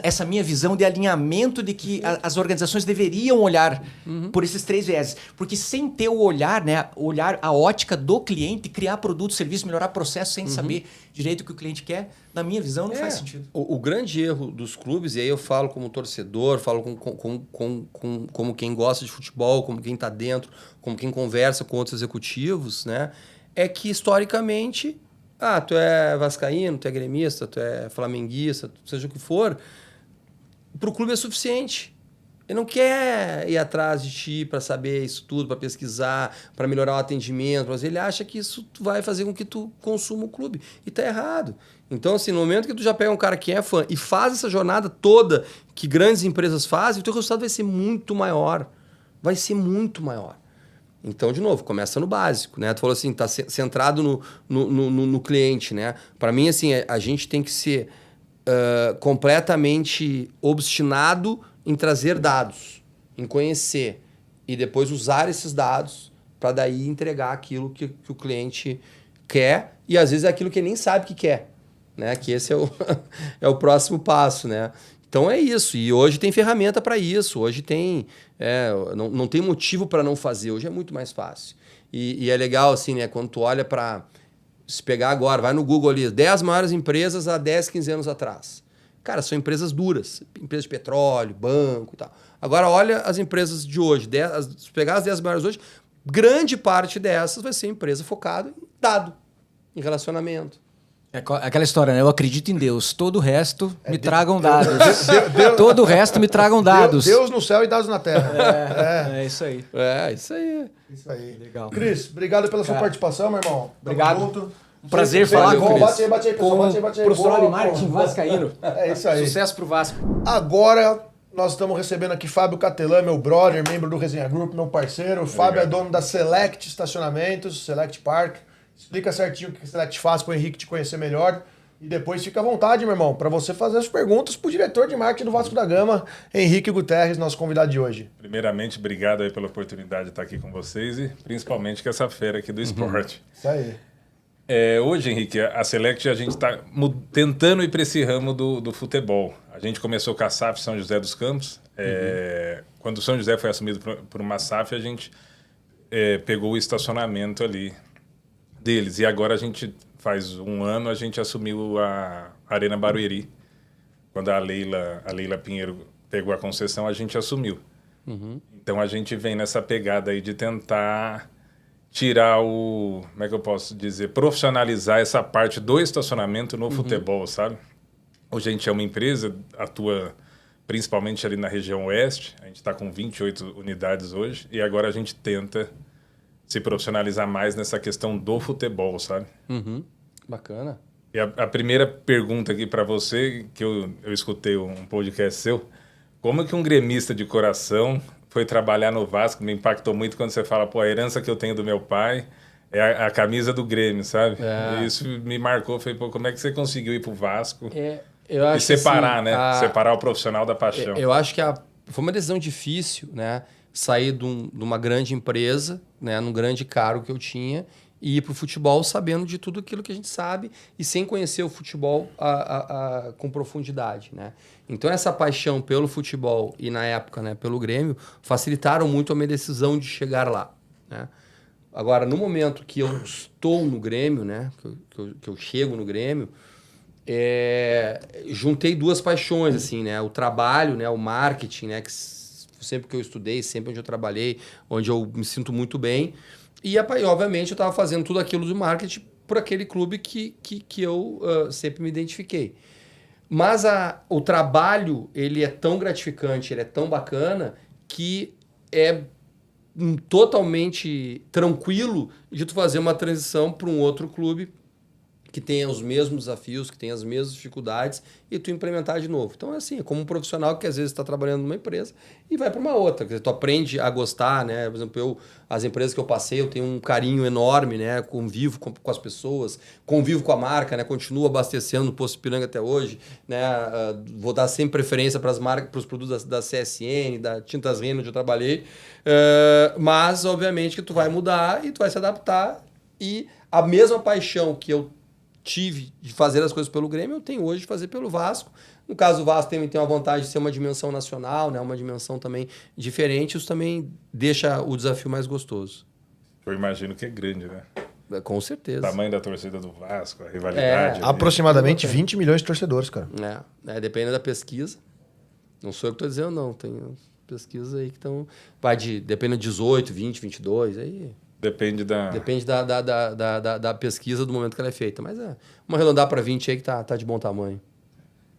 Essa minha visão de alinhamento de que as organizações deveriam olhar por esses 3 vieses. Porque sem ter o olhar, né? Olhar a ótica do cliente, criar produto, serviço, melhorar processo sem saber direito o que o cliente quer, na minha visão, não faz sentido. O grande erro dos clubes, e aí eu falo como torcedor, falo como quem gosta de futebol, como quem está dentro, como quem conversa com outros executivos, né? É que historicamente... tu é vascaíno, tu é gremista, tu é flamenguista, seja o que for, para o clube é suficiente. Ele não quer ir atrás de ti para saber isso tudo, para pesquisar, para melhorar o atendimento, mas ele acha que isso vai fazer com que tu consuma o clube. E tá errado. Então, assim, no momento que tu já pega um cara que é fã e faz essa jornada toda que grandes empresas fazem, o teu resultado vai ser muito maior. Vai ser muito maior. Então, de novo, começa no básico, né? Tu falou assim, tá centrado no cliente, né? Para mim, assim, a gente tem que ser completamente obstinado em trazer dados, em conhecer e depois usar esses dados para daí entregar aquilo que o cliente quer e às vezes é aquilo que ele nem sabe que quer, né? Que esse é o próximo passo, né? Então é isso. E hoje tem ferramenta para isso. Hoje tem... não tem motivo para não fazer. Hoje é muito mais fácil. E é legal, assim, né? Quando tu olha para... Se pegar agora, vai no Google ali, 10 maiores empresas há 10, 15 anos atrás. Cara, são empresas duras. Empresas de petróleo, banco e tal. Agora, olha as empresas de hoje. Se pegar as 10 maiores hoje, grande parte dessas vai ser empresa focada em dado, em relacionamento. É aquela história, né? Eu acredito em Deus. Todo o resto me tragam dados. Todo o resto me tragam dados. Deus no céu e dados na terra. É isso aí. Isso aí. Isso aí. Legal. Cris, obrigado pela sua participação, meu irmão. Obrigado. Tamo junto. Um prazer falar com o Cris. Bate aí, pessoal. Bate aí. Profissional de marketing vascaíno. É isso aí. Sucesso pro Vasco. Agora, nós estamos recebendo aqui Fábio Catelan, meu brother, membro do Resenha Group, meu parceiro. O Fábio é dono da Select Estacionamentos, Select Park. Explica certinho o que a Select faz para o Henrique te conhecer melhor. E depois fica à vontade, meu irmão, para você fazer as perguntas para o diretor de marketing do Vasco da Gama, Henrique Guterres, nosso convidado de hoje. Primeiramente, obrigado aí pela oportunidade de estar aqui com vocês e principalmente com essa feira aqui do esporte. Isso aí. Hoje, Henrique, a Select, a gente está tentando ir para esse ramo do futebol. A gente começou com a SAF São José dos Campos. Quando o São José foi assumido por uma SAF, a gente pegou o estacionamento ali deles. E agora faz um ano, a gente assumiu a Arena Barueri. Quando a Leila Pinheiro pegou a concessão, a gente assumiu. Então a gente vem nessa pegada aí de tentar tirar como é que eu posso dizer, profissionalizar essa parte do estacionamento no futebol, sabe? Hoje a gente é uma empresa, atua principalmente ali na região oeste, a gente está com 28 unidades hoje, e agora a gente tenta se profissionalizar mais nessa questão do futebol, sabe? Bacana. E a primeira pergunta aqui para você, que eu escutei um podcast seu, como que um gremista de coração foi trabalhar no Vasco? Me impactou muito quando você fala, a herança que eu tenho do meu pai é a camisa do Grêmio, sabe? E isso me marcou, falei, como é que você conseguiu ir pro Vasco Eu acho e separar, assim, né? Separar o profissional da paixão. Eu acho que foi uma decisão difícil, né? Sair de uma grande empresa, né? Num grande cargo que eu tinha, e ir para o futebol sabendo de tudo aquilo que a gente sabe e sem conhecer o futebol com profundidade, né? Então, essa paixão pelo futebol e, na época, né, pelo Grêmio, facilitaram muito a minha decisão de chegar lá, né? Agora, no momento que eu estou no Grêmio, né? Que eu chego no Grêmio, juntei duas paixões, assim, né? O trabalho, né? O marketing, né? Que sempre que eu estudei, sempre onde eu trabalhei, onde eu me sinto muito bem. E, obviamente, eu estava fazendo tudo aquilo de marketing por aquele clube que eu sempre me identifiquei. Mas o trabalho, ele é tão gratificante, ele é tão bacana, que é totalmente tranquilo de tu fazer uma transição para um outro clube que tenha os mesmos desafios, que tenha as mesmas dificuldades e tu implementar de novo. Então, assim, é como um profissional que às vezes está trabalhando numa empresa e vai para uma outra. Quer dizer, tu aprende a gostar, né? Por exemplo, as empresas que eu passei, eu tenho um carinho enorme, né? Convivo com as pessoas, convivo com a marca, né? Continuo abastecendo no Posto Ipiranga até hoje, né? Vou dar sempre preferência para as marcas, para os produtos da CSN, da Tintas Renner, onde eu trabalhei. Mas, obviamente, que tu vai mudar e tu vai se adaptar, e a mesma paixão que eu tive de fazer as coisas pelo Grêmio, eu tenho hoje de fazer pelo Vasco. No caso, o Vasco tem uma vantagem de ser uma dimensão nacional, né? Uma dimensão também diferente. Isso também deixa o desafio mais gostoso. Eu imagino que é grande, né? Com certeza. O tamanho da torcida do Vasco, a rivalidade. Aproximadamente 20 milhões de torcedores, cara. Depende da pesquisa. Não sou eu que estou dizendo, não. Tem pesquisas aí que estão... Vai depende de 18, 20, 22, aí... Depende da pesquisa do momento que ela é feita. Mas uma arredondar para 20 aí que tá de bom tamanho.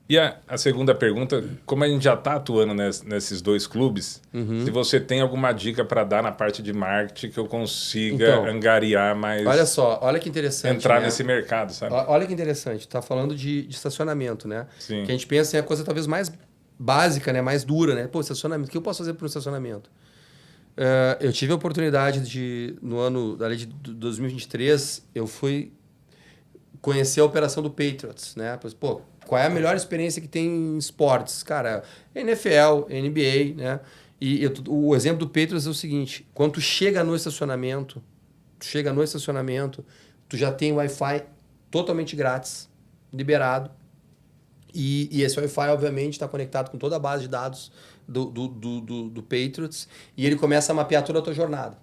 E a segunda pergunta, como a gente já está atuando nesses dois clubes, se você tem alguma dica para dar na parte de marketing que eu consiga angariar mais... Olha só, olha que interessante. Entrar nesse mercado, sabe? Olha que interessante. Tá falando de estacionamento, né? Sim. Que a gente pensa em a coisa talvez mais básica, né? Mais dura, né? Pô, estacionamento. O que eu posso fazer para um estacionamento? Eu tive a oportunidade de, no ano de 2023, eu fui conhecer a operação do Patriots, né? Pô, qual é a melhor experiência que tem em esportes? Cara, NFL, NBA, né? E o exemplo do Patriots é o seguinte: quando tu chega no estacionamento, tu já tem Wi-Fi totalmente grátis, liberado. E esse Wi-Fi, obviamente, está conectado com toda a base de dados do Patriots, e ele começa a mapear toda a tua jornada.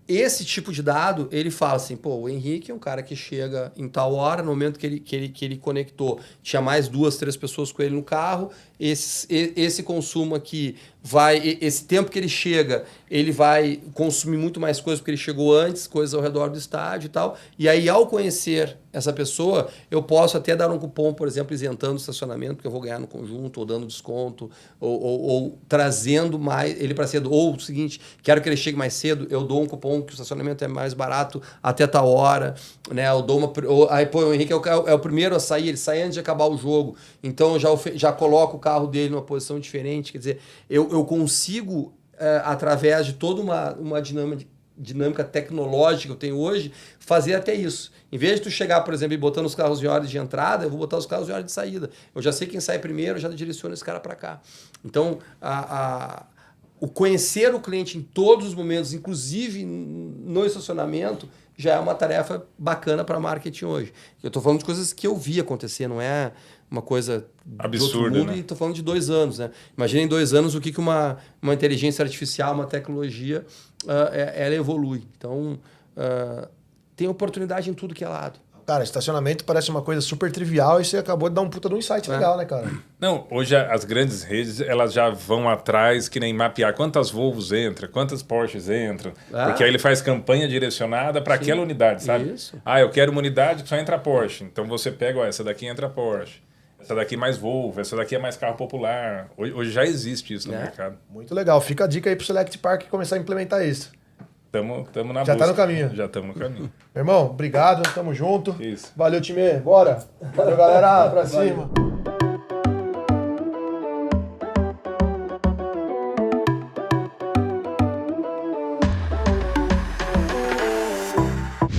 Esse tipo de dado, ele fala assim, pô, o Henrique é um cara que chega em tal hora, no momento que ele conectou, tinha mais 2, 3 pessoas com ele no carro, esse consumo aqui esse tempo que ele chega, ele vai consumir muito mais coisas porque ele chegou antes, coisas ao redor do estádio e tal, e aí ao conhecer essa pessoa, eu posso até dar um cupom, por exemplo, isentando o estacionamento, que eu vou ganhar no conjunto, ou dando desconto, ou trazendo mais ele para cedo, ou o seguinte, quero que ele chegue mais cedo, eu dou um cupom que o estacionamento é mais barato até tal hora, né? Eu dou aí, pô, o Henrique é o primeiro a sair, ele sai antes de acabar o jogo, então eu já coloco o carro dele numa posição diferente, quer dizer, eu consigo, através de toda uma dinâmica tecnológica que eu tenho hoje, fazer até isso. Em vez de tu chegar, por exemplo, e botando os carros em ordem de entrada, eu vou botar os carros em ordem de saída. Eu já sei quem sai primeiro, eu já direciono esse cara para cá. Então, o conhecer o cliente em todos os momentos, inclusive no estacionamento, já é uma tarefa bacana para marketing hoje. Eu estou falando de coisas que eu vi acontecer, não é uma coisa absurda, né? E estou falando de 2 anos, né? Imagina em 2 anos o que uma inteligência artificial, uma tecnologia, ela evolui. Então, tem oportunidade em tudo que é lado. Cara, estacionamento parece uma coisa super trivial e você acabou de dar um puta de um insight legal, né, cara? Não, hoje as grandes redes, elas já vão atrás, que nem mapear quantas Volvos entram, quantas Porsches entram, porque aí ele faz campanha direcionada para aquela unidade, sabe? Isso. Eu quero uma unidade que só entra Porsche, então você pega, essa daqui entra Porsche, essa daqui mais Volvo, essa daqui é mais carro popular. Hoje já existe isso no mercado. Muito legal. Fica a dica aí pro Select Park começar a implementar isso. Tamo na Já busca. tá no caminho. Já estamos no caminho. Meu irmão, obrigado, tamo junto. Isso. Valeu, time. Bora. Valeu, galera. Pra cima.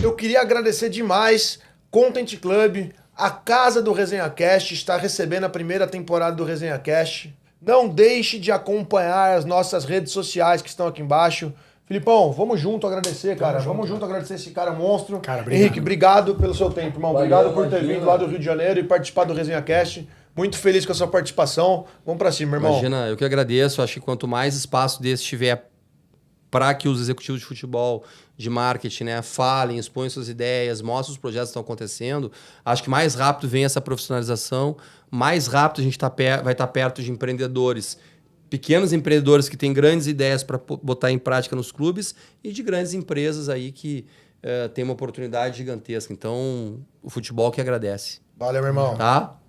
Eu queria agradecer demais Content Club, a casa do Resenha Cast, está recebendo a primeira temporada do Resenha Cast. Não deixe de acompanhar as nossas redes sociais que estão aqui embaixo. Filipão, vamos junto agradecer, cara. Vamos junto agradecer esse cara monstro. Cara, obrigado. Henrique, obrigado pelo seu tempo, irmão. Obrigado por ter vindo lá do Rio de Janeiro e participar do Resenha Cast. Muito feliz com a sua participação. Vamos pra cima, irmão. Imagina, eu que agradeço. Acho que quanto mais espaço desse tiver para que os executivos de futebol, de marketing, né, falem, exponham suas ideias, mostrem os projetos que estão acontecendo, acho que mais rápido vem essa profissionalização, mais rápido a gente vai estar perto de empreendedores, pequenos empreendedores que têm grandes ideias para botar em prática nos clubes e de grandes empresas aí que têm uma oportunidade gigantesca. Então, o futebol que agradece. Valeu, meu irmão. Tá?